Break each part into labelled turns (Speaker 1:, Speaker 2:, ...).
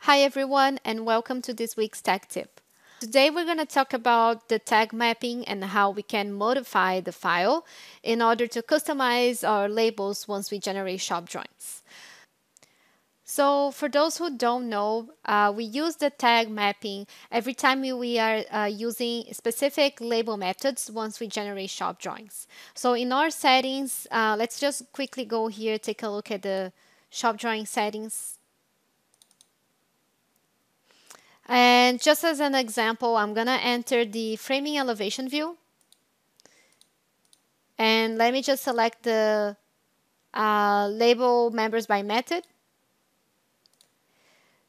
Speaker 1: Hi everyone and welcome to this week's tag tip. Today we're going to talk about the tag mapping and how we can modify the file in order to customize our labels once we generate shop drawings. So for those who don't know, we use the tag mapping every time we are using specific label methods once we generate shop drawings. So in our settings, let's just quickly go here, take a look at the shop drawing settings. And just as an example, I'm going to enter the framing elevation view. And let me just select the label members by method.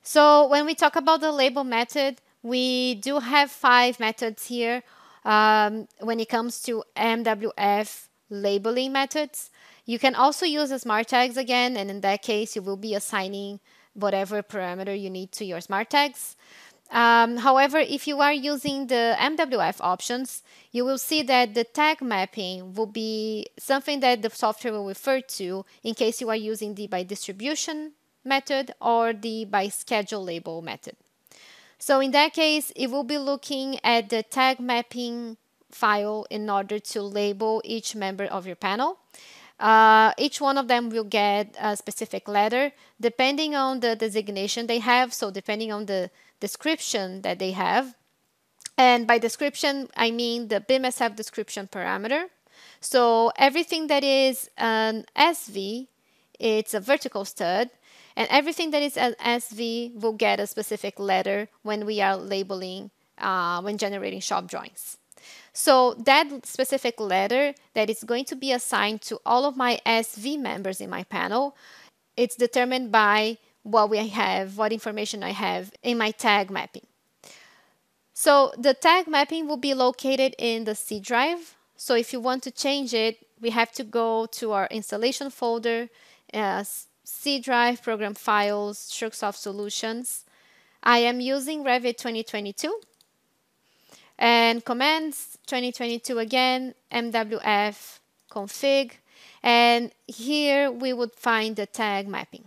Speaker 1: So when we talk about the label method, we do have 5 methods here when it comes to MWF labeling methods. You can also use the smart tags again, and in that case, you will be assigning whatever parameter you need to your smart tags. However, if you are using the MWF options, you will see that the tag mapping will be something that the software will refer to in case you are using the by distribution method or the by schedule label method. So in that case, it will be looking at the tag mapping file in order to label each member of your panel. Each one of them will get a specific letter depending on the designation they have, so depending on the description that they have. And by description, I mean the BIMSF description parameter. So everything that is an SV, it's a vertical stud, and everything that is an SV will get a specific letter when we are labeling, when generating shop drawings. So that specific letter that is going to be assigned to all of my SV members in my panel, it's determined by what we have, what information I have in my tag mapping. So the tag mapping will be located in the C drive. So if you want to change it, we have to go to our installation folder, C drive, program files, Structsoft solutions. I am using Revit 2022. And commands 2022 again, MWF config, and here we would find the tag mapping.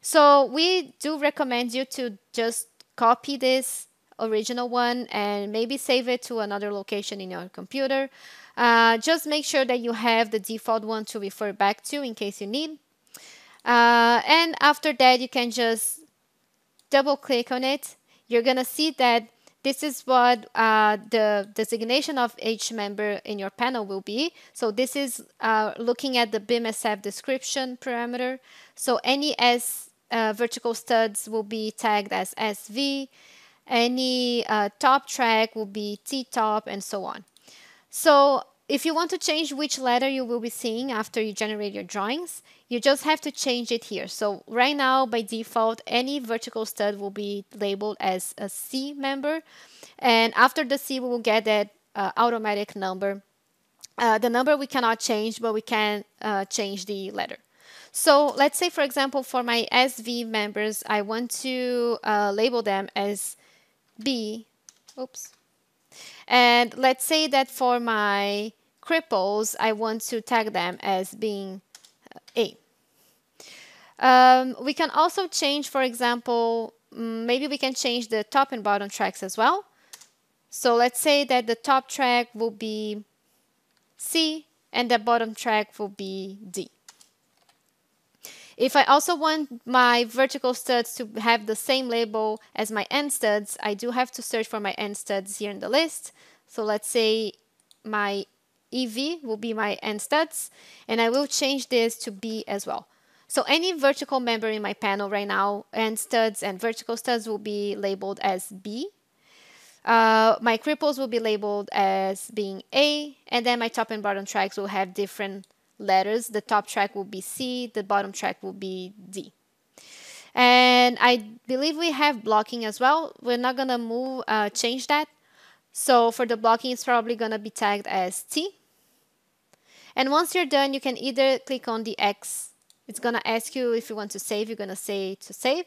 Speaker 1: So we do recommend you to just copy this original one and maybe save it to another location in your computer. Just make sure that you have the default one to refer back to in case you need. And after that, you can just double click on it. You're going to see that this is what the designation of each member in your panel will be. So this is looking at the BIMSF description parameter. So any vertical studs will be tagged as SV. Any top track will be T-top and so on. So if you want to change which letter you will be seeing after you generate your drawings, you just have to change it here. So right now, by default, any vertical stud will be labeled as a C member. And after the C, we will get that automatic number. The number we cannot change, but we can change the letter. So let's say, for example, for my SV members, I want to label them as B. Oops. And let's say that for my cripples, I want to tag them as being A. We can also change, for example, maybe we can change the top and bottom tracks as well. So let's say that the top track will be C and the bottom track will be D. If I also want my vertical studs to have the same label as my end studs, I do have to search for my end studs here in the list. So let's say my EV will be my end studs, and I will change this to B as well. So any vertical member in my panel right now, end studs and vertical studs will be labeled as B. My cripples will be labeled as being A, and then my top and bottom tracks will have different letters. The top track will be C, the bottom track will be D. And I believe we have blocking as well. We're not going to change that. So for the blocking, it's probably going to be tagged as T. And once you're done, you can either click on the X. It's going to ask you if you want to save. You're going to say to save.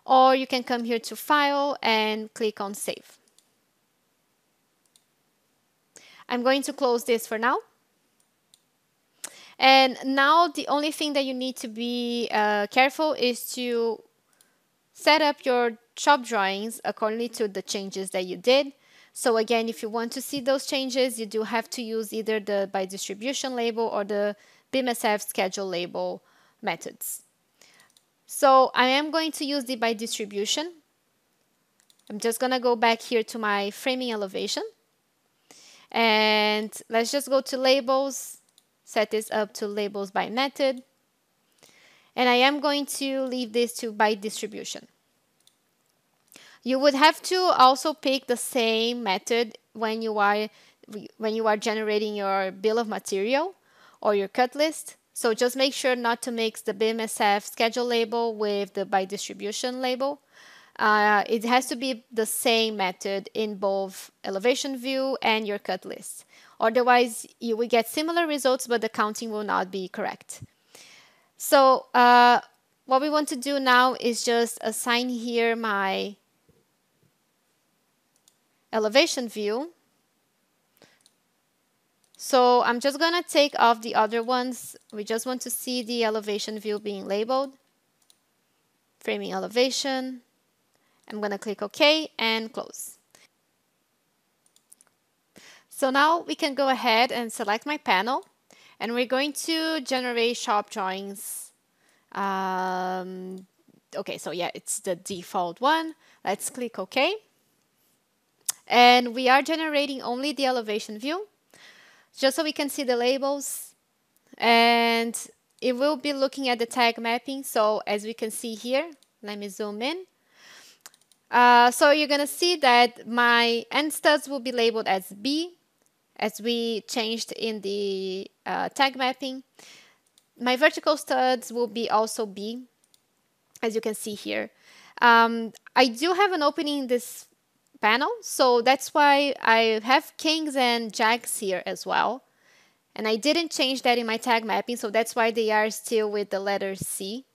Speaker 1: Or you can come here to File and click on Save. I'm going to close this for now. And now the only thing that you need to be careful is to set up your shop drawings accordingly to the changes that you did. So again, if you want to see those changes, you do have to use either the by distribution label or the BMSF schedule label methods. So I am going to use the by distribution. I'm just going to go back here to my framing elevation. And let's just go to labels, set this up to labels by method. And I am going to leave this to by distribution. You would have to also pick the same method when you are generating your bill of material or your cut list. So just make sure not to mix the BMSF schedule label with the by distribution label. It has to be the same method in both elevation view and your cut list. Otherwise, you will get similar results, but the counting will not be correct. So what we want to do now is just assign here my elevation view. So I'm just going to take off the other ones. We just want to see the elevation view being labeled. Framing elevation. I'm going to click OK and close. So now we can go ahead and select my panel. And we're going to generate shop drawings. Okay, so yeah, it's the default one. Let's click OK. And we are generating only the elevation view, just so we can see the labels. And it will be looking at the tag mapping. So as we can see here, let me zoom in. So you're going to see that my end studs will be labeled as B, as we changed in the tag mapping. My vertical studs will be also B, as you can see here. I do have an opening in this panel, so that's why I have kings and jacks here as well. And I didn't change that in my tag mapping, so that's why they are still with the letter C.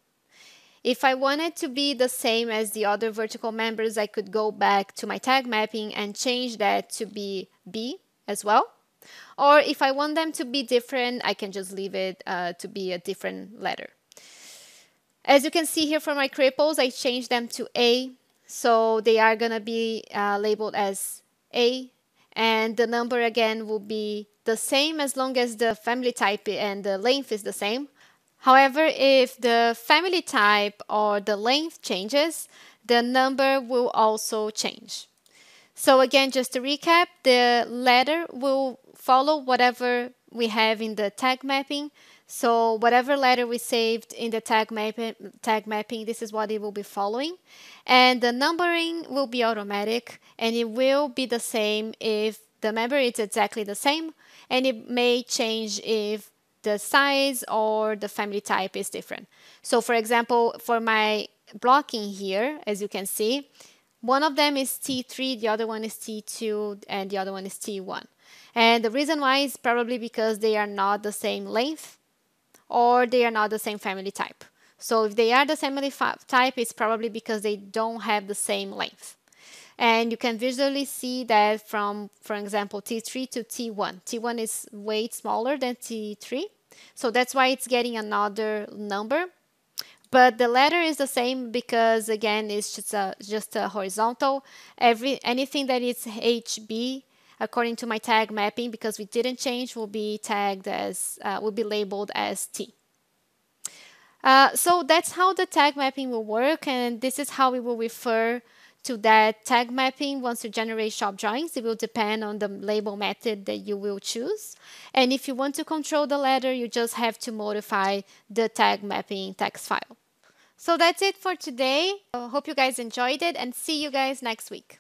Speaker 1: If I wanted to be the same as the other vertical members, I could go back to my tag mapping and change that to be B as well. Or if I want them to be different, I can just leave it to be a different letter. As you can see here for my cripples, I changed them to A. So they are going to be labeled as A. And the number again will be the same as long as the family type and the length is the same. However, if the family type or the length changes, the number will also change. So again, just to recap, the letter will follow whatever we have in the tag mapping. So whatever letter we saved in the tag mapping, this is what it will be following. And the numbering will be automatic, and it will be the same if the member is exactly the same, and it may change if the size or the family type is different. So for example, for my blocking here, as you can see, one of them is T3, the other one is T2, and the other one is T1. And the reason why is probably because they are not the same length or they are not the same family type. So if they are the same family type, it's probably because they don't have the same length. And you can visually see that from, for example, T3 to T1. T1 is way smaller than T3. So that's why it's getting another number. But the letter is the same because, again, it's just a horizontal. Anything that is HB, according to my tag mapping, because we didn't change, will be tagged as, will be labeled as T. So that's how the tag mapping will work, and this is how we will refer to that tag mapping once you generate shop drawings. It will depend on the label method that you will choose. And if you want to control the letter, you just have to modify the tag mapping text file. So that's it for today. I hope you guys enjoyed it, and see you guys next week.